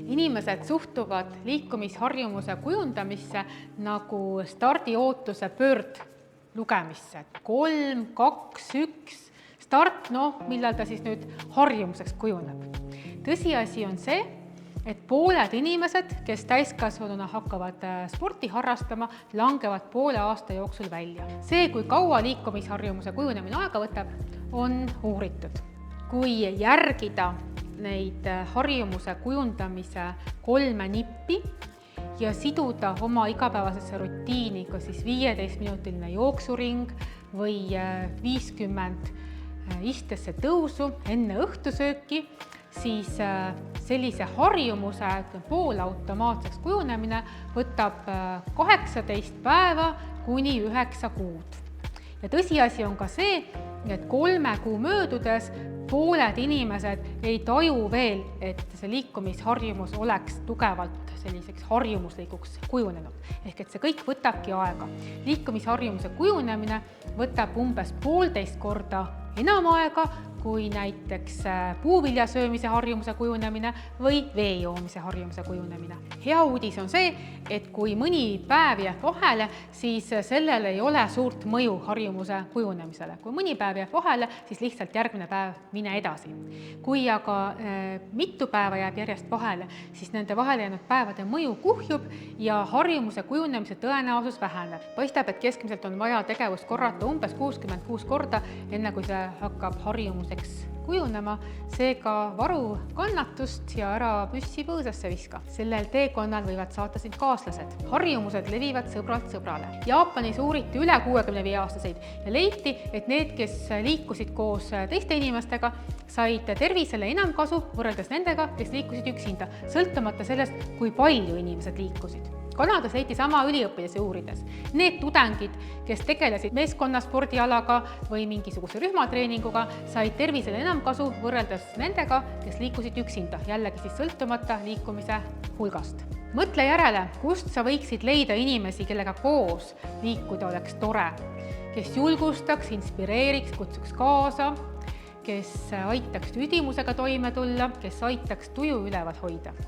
Inimesed suhtuvad liikumisharjumuse kujundamisse nagu stardiootuse pöördlugemisse. 3, 2, 1, start, millal ta siis nüüd harjumuseks kujuneb. Tõsiasi on see, et pooled inimesed, kes täiskasvanuna hakkavad sporti harrastama, langevad poole aasta jooksul välja. See, kui kaua liikumisharjumuse kujunemine aega võtab, on uuritud. Kui järgida neid harjumuse kujundamise 3 nippi ja siduda oma igapäevasesse rutiini, kas siis 15-minutiline jooksuring või 50 istesse tõusu enne õhtusööki, siis sellise harjumuse poolautomaatseks kujunemine võtab 18 päeva kuni 9 kuud. Ja tõsiasi on ka see, et 3 kuu möödudes pooled inimesed ei taju veel, et see liikumisharjumus oleks tugevalt selliseks harjumuslikuks kujunenud. Ehk et see kõik võtabki aega. Liikumisharjumuse kujunemine võtab umbes 1,5 korda enam aega kui näiteks puuvilja söömise harjumuse kujunemine või vee joomise harjumuse kujunemine. Hea uudis on see, et kui mõni päev jääb vahele, siis sellel ei ole suurt mõju harjumuse kujunemisele. Kui mõni päev jääb vahele, siis lihtsalt järgmine päev mine edasi. Kui aga mitu päeva jääb järjest vahele, siis nende vahele jäänud päevade mõju kuhjub ja harjumuse kujunemise tõenäosus väheneb. Paistab, et keskmiselt on vaja tegevust korrata umbes 66 korda, enne kui see hakkab harjumuseks kujunema, seega varu kannatust ja ära püssi põõsasse viska. Sellel teekonnal võivad saata sind kaaslased. Harjumused levivad sõbralt sõbrale. Jaapanis uuriti üle 65-aastaseid ja leiti, et need, kes liikusid koos teiste inimestega, said tervisele enam kasu võrreldes nendega, kes liikusid üksinda, sõltumata sellest, kui palju inimesed liikusid. Kanadas leiti sama üliõpilasi uurides. Need tudengid, kes tegelesid meeskonnaspordialaga või mingisuguse rühmatreeninguga, said tervisele enam kasu võrreldes nendega, kes liikusid üksinda, jällegi siis sõltumata liikumise hulgast. Mõtle järele, kust sa võiksid leida inimesi, kellega koos liikuda oleks tore, kes julgustaks, inspireeriks, kutsuks kaasa, kes aitaks tüdimusega toime tulla, kes aitaks tuju üleval hoida.